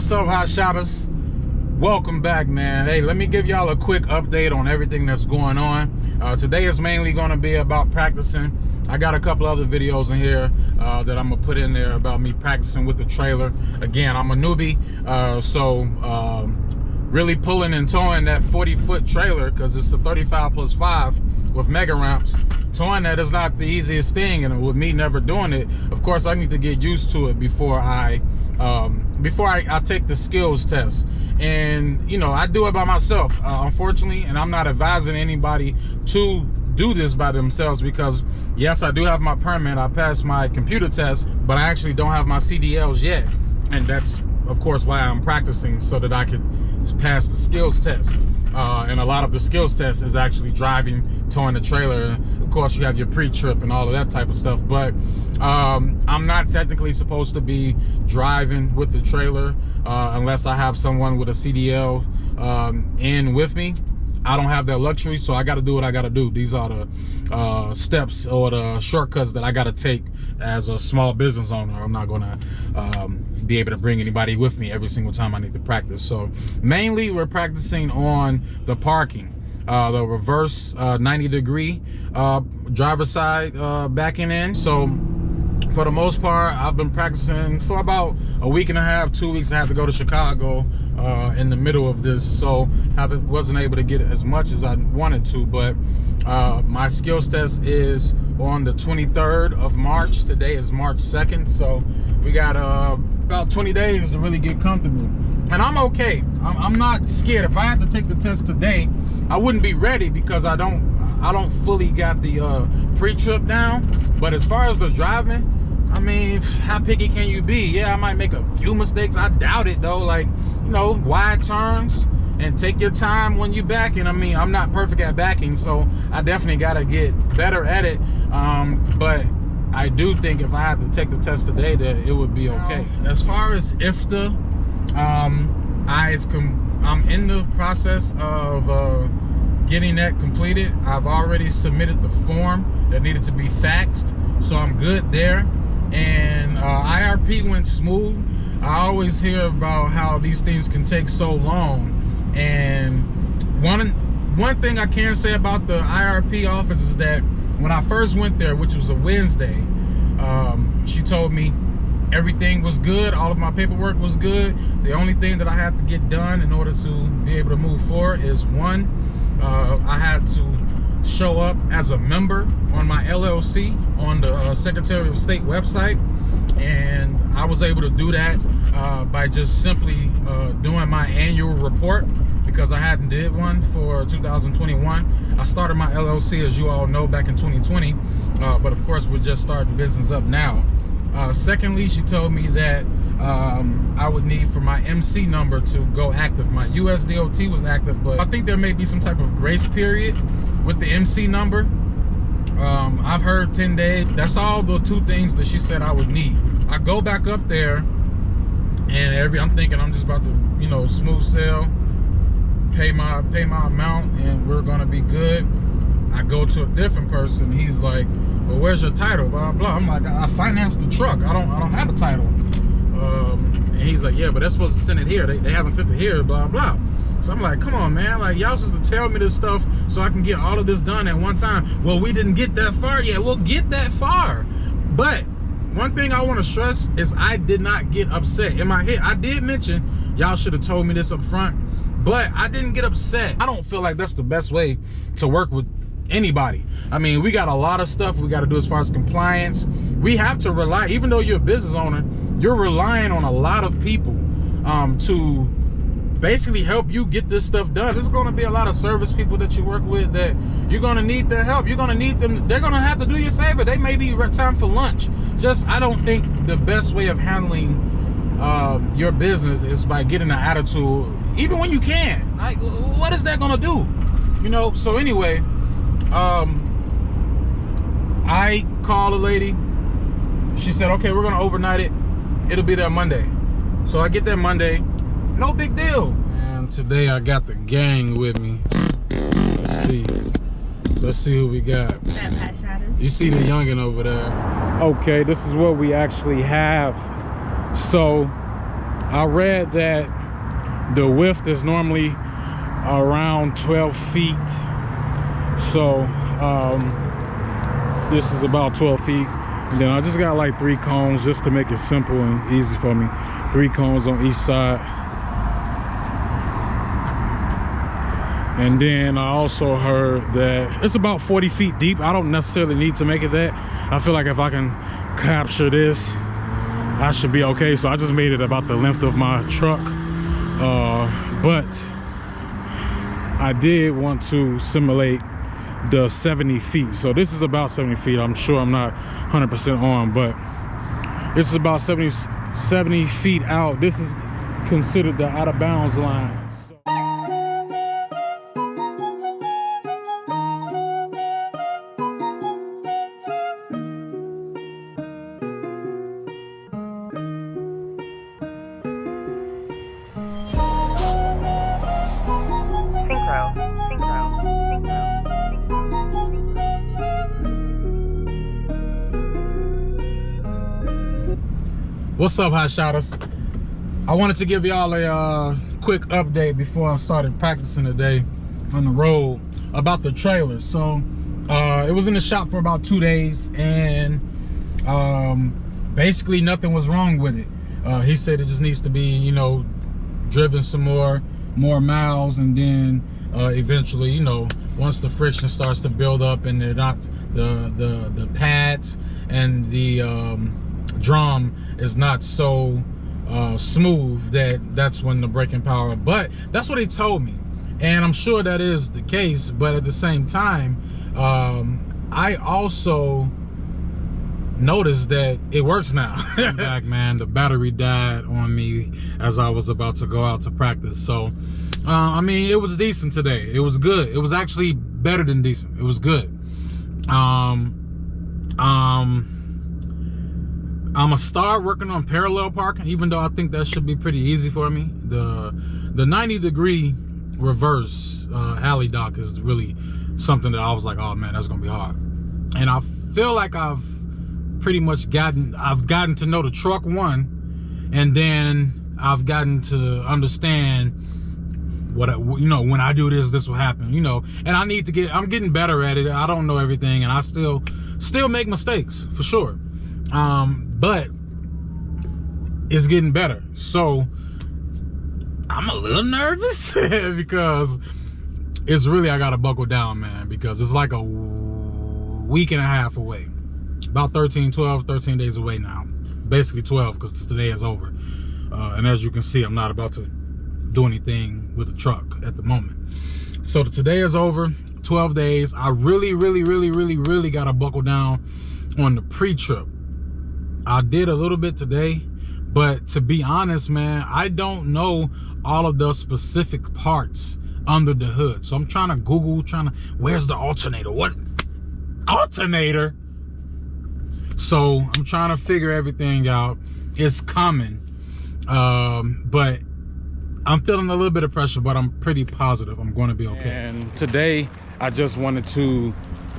what's up, Hotshotters? Welcome back, man. Hey, let me give y'all a quick update on everything that's going on. Today is mainly going to be about practicing. I got a couple other videos in here that I'm gonna put in there about me practicing with the trailer. Again, I'm a newbie, so really pulling and towing that 40-foot trailer, because it's a 35+5 with mega ramps. Towing that is not the easiest thing, and with me never doing it, of course I need to get used to it before I take the skills test. And you know, I do it by myself, unfortunately, and I'm not advising anybody to do this by themselves, because yes, I do have my permit, I passed my computer test, but I actually don't have my CDLs yet, and that's of course why I'm practicing, so that I could pass the skills test. And a lot of the skills test is actually driving, towing the trailer. Of course, you have your pre-trip and all of that type of stuff, but I'm not technically supposed to be driving with the trailer unless I have someone with a CDL in with me. I don't have that luxury, so I got to do what I got to do. These are the steps or the shortcuts that I got to take as a small business owner. I'm not going to be able to bring anybody with me every single time I need to practice. So mainly we're practicing on the parking, the reverse 90-degree driver's side backing in. So for the most part, I've been practicing for about a week and a half, 2 weeks. I had to go to Chicago in the middle of this, so wasn't able to get as much as I wanted to, but my skills test is on the 23rd of March. Today is March 2nd, so we got about 20 days to really get comfortable. And I'm okay. I'm not scared. If I had to take the test today, I wouldn't be ready, because I don't fully got the pre-trip down. But as far as the driving, I mean, how picky can you be? Yeah, I might make a few mistakes. I doubt it though. Like, you know, wide turns and take your time when you backing. I mean, I'm not perfect at backing, so I definitely got to get better at it. But I do think if I had to take the test today, that it would be okay. As far as IFTA, I'm in the process of getting that completed. I've already submitted the form that needed to be faxed, so I'm good there. And IRP went smooth. I always hear about how these things can take so long, and one thing I can say about the IRP office is that when I first went there, which was a Wednesday, she told me everything was good, all of my paperwork was good. The only thing that I had to get done in order to be able to move forward is one, I had to show up as a member on my LLC on the Secretary of State website, and I was able to do that by just simply doing my annual report, because I hadn't did one for 2021. I started my LLC, as you all know, back in 2020, but of course we're just starting business up now. Secondly, she told me that I would need for my MC number to go active. My USDOT was active, but I think there may be some type of grace period with the MC number. I've heard 10 days. That's all the two things that she said I would need. I go back up there, and I'm thinking I'm just about to, you know, smooth sail, pay my amount, and we're gonna be good. I go to a different person. He's like, well, where's your title? Blah blah. I'm like, I financed the truck. I don't have a title. And he's like, yeah, but they're supposed to send it here. They haven't sent it here. Blah blah. So I'm like, come on, man. Like, y'all supposed to tell me this stuff so I can get all of this done at one time. Well, we didn't get that far yet. We'll get that far. But one thing I want to stress is I did not get upset. In my head, I did mention y'all should have told me this up front, but I didn't get upset. I don't feel like that's the best way to work with anybody. I mean, we got a lot of stuff we got to do as far as compliance. We have to rely, even though you're a business owner, you're relying on a lot of people to basically help you get this stuff done. There's going to be a lot of service people that you work with that you're going to need their help. You're going to need them. They're going to have to do you a favor. They may be time for lunch. Just, I don't think the best way of handling your business is by getting an attitude, even when you can. Like, what is that going to do? You know? So anyway, I called a lady. She said, okay, we're going to overnight it. It'll be there Monday. So I get there Monday. No big deal. And today I got the gang with me. Let's see who we got. You see the youngin' over there. Okay, this is what we actually have. So I read that the width is normally around 12 feet. So this is about 12 feet. And then I just got like 3 cones just to make it simple and easy for me. 3 cones on each side. And then I also heard that it's about 40 feet deep. I don't necessarily need to make it that. I feel like if I can capture this, I should be okay. So I just made it about the length of my truck. But I did want to simulate the 70 feet. So this is about 70 feet. I'm sure I'm not 100% on, but it's about 70 feet out. This is considered the out of bounds line. What's up, Hotshotters? I wanted to give y'all a quick update before I started practicing today on the road about the trailer. So it was in the shop for about 2 days, and basically nothing was wrong with it. He said it just needs to be, you know, driven some more miles, and then eventually, you know, once the friction starts to build up and they're not the pads and the drum is not so smooth, that's when the braking power. But that's what he told me, and I'm sure that is the case. But at the same time, I also noticed that it works now. Back, man, the battery died on me as I was about to go out to practice. So I mean, it was decent today. It was good. It was actually better than decent. It was good. I'm gonna start working on parallel parking, even though I think that should be pretty easy for me. The 90-degree reverse alley dock is really something that I was like, oh man, that's gonna be hard. And I feel like I've pretty much gotten to know the truck one, and then I've gotten to understand what you know, when I do this will happen, you know. And I'm getting better at it. I don't know everything, and I still make mistakes for sure. But it's getting better. So I'm a little nervous because it's really, I gotta buckle down, man, because it's like a week and a half away. About 13 days away now. Basically 12, because today is over. And as you can see, I'm not about to do anything with the truck at the moment. So today is over, 12 days. I really gotta buckle down on the pre-trip. I did a little bit today, but to be honest, man, I don't know all of the specific parts under the hood. So I'm trying to Google, where's the alternator? What alternator? So I'm trying to figure everything out. It's coming. But I'm feeling a little bit of pressure, but I'm pretty positive I'm going to be okay. And today, I just wanted to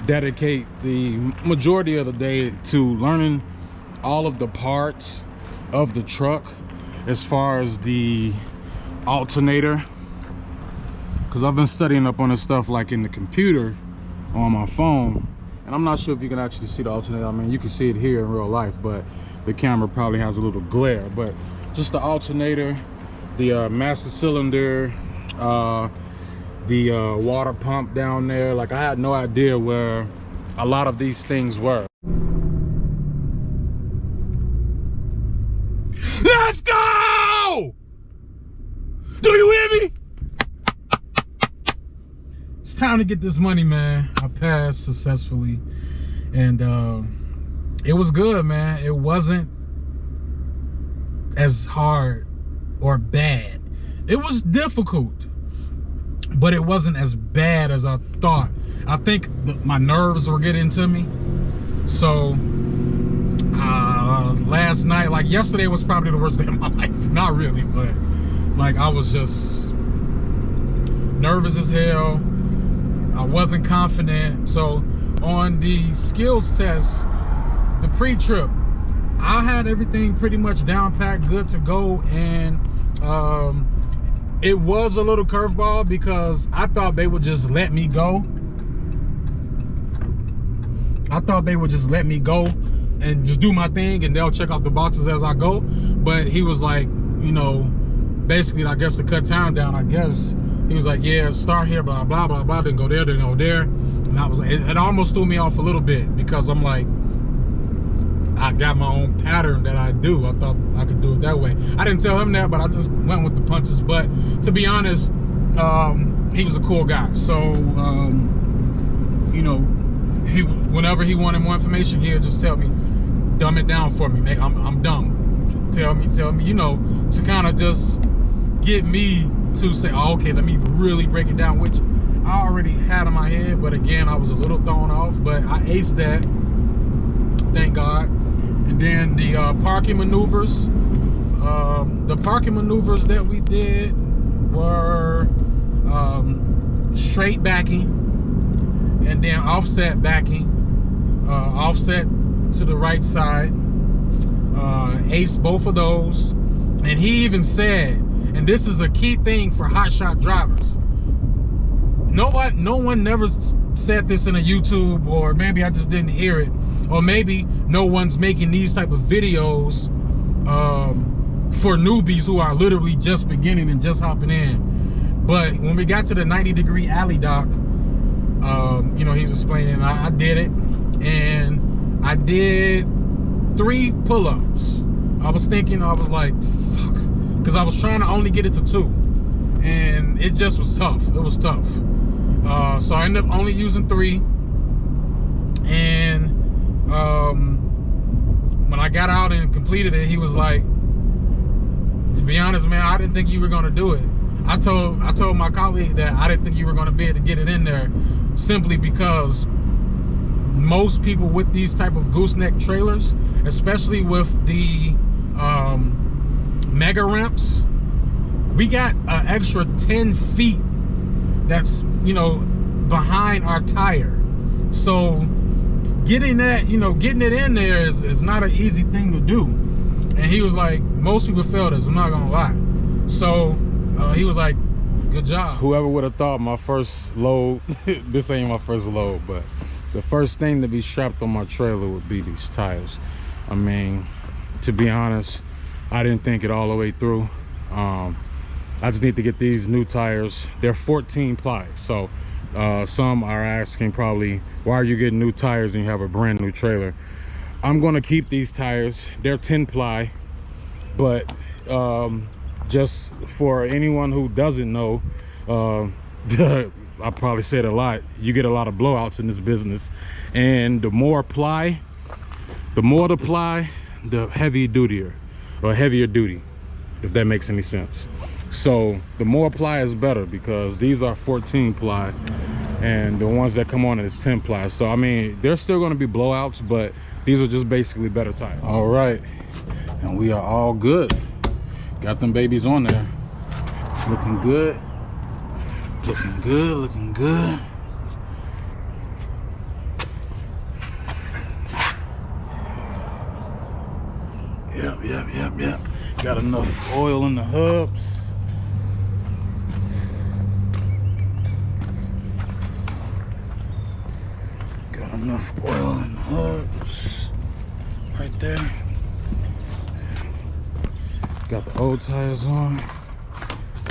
dedicate the majority of the day to learning all of the parts of the truck as far as the alternator, because I've been studying up on this stuff like in the computer on my phone, and I'm not sure if you can actually see the alternator. I mean, you can see it here in real life, but the camera probably has a little glare. But just the alternator, the master cylinder, the water pump down there. Like, I had no idea where a lot of these things were. Let's go! Do you hear me? It's time to get this money, man. I passed successfully, and it was good, man. It wasn't as hard or bad. It was difficult, but it wasn't as bad as I thought. I think my nerves were getting to me. So last night, like yesterday, was probably the worst day of my life. Not really, but like I was just nervous as hell. I wasn't confident. So on the skills test, the pre-trip, I had everything pretty much down packed, good to go, and It was a little curveball because I thought they would just let me go. I thought they would just let me go and just do my thing and they'll check off the boxes as I go. But he was like, you know, basically, I guess to cut time down, I guess. He was like, yeah, start here, blah, blah, blah, blah, then go there, then go there. And I was like, it almost threw me off a little bit because I'm like, I got my own pattern that I do. I thought I could do it that way. I didn't tell him that, but I just went with the punches. But to be honest, he was a cool guy. So, you know, whenever he wanted more information, he'll just tell me, dumb it down for me, man. I'm dumb. Tell me, you know, to kind of just get me to say, oh, okay, let me really break it down, which I already had in my head. But again, I was a little thrown off, but I aced that, thank God. And then the parking maneuvers. The parking maneuvers that we did were straight backing and then offset backing, offset to the right side, ace both of those. And he even said, and this is a key thing for hotshot drivers, no one never said this in a YouTube, or maybe I just didn't hear it, or maybe no one's making these type of videos for newbies who are literally just beginning and just hopping in. But when we got to the 90-degree alley dock, you know, he was explaining, I did it, and I did 3 pull-ups. I was thinking, I was like, fuck, because I was trying to only get it to 2, and it just was tough. It was tough. So I ended up only using 3, and when I got out and completed it, he was like, to be honest, man, I didn't think you were gonna do it. I told my colleague that I didn't think you were gonna be able to get it in there, simply because most people with these type of gooseneck trailers, especially with the mega ramps, we got an extra 10 feet that's, you know, behind our tire. So getting that, you know, getting it in there is not an easy thing to do. And he was like, most people fail this, I'm not gonna lie. So he was like, good job. Whoever would have thought my first load, this ain't my first load, but the first thing to be strapped on my trailer would be these tires. I mean, to be honest, I didn't think it all the way through. I just need to get these new tires. They're 14 ply. So some are asking probably, why are you getting new tires and you have a brand new trailer? I'm gonna keep these tires. They're 10 ply, but just for anyone who doesn't know, I probably said a lot, you get a lot of blowouts in this business, and the more the ply, the heavier duty, if that makes any sense. So the more ply is better, because these are 14 ply and the ones that come on is 10 ply. So I mean, there's still going to be blowouts, but these are just basically better tires. All right, and we are all good. Got them babies on there, looking good, looking good, looking good. Yep. Got enough oil in the hubs. Got enough oil in the hubs right there. Got the old tires on.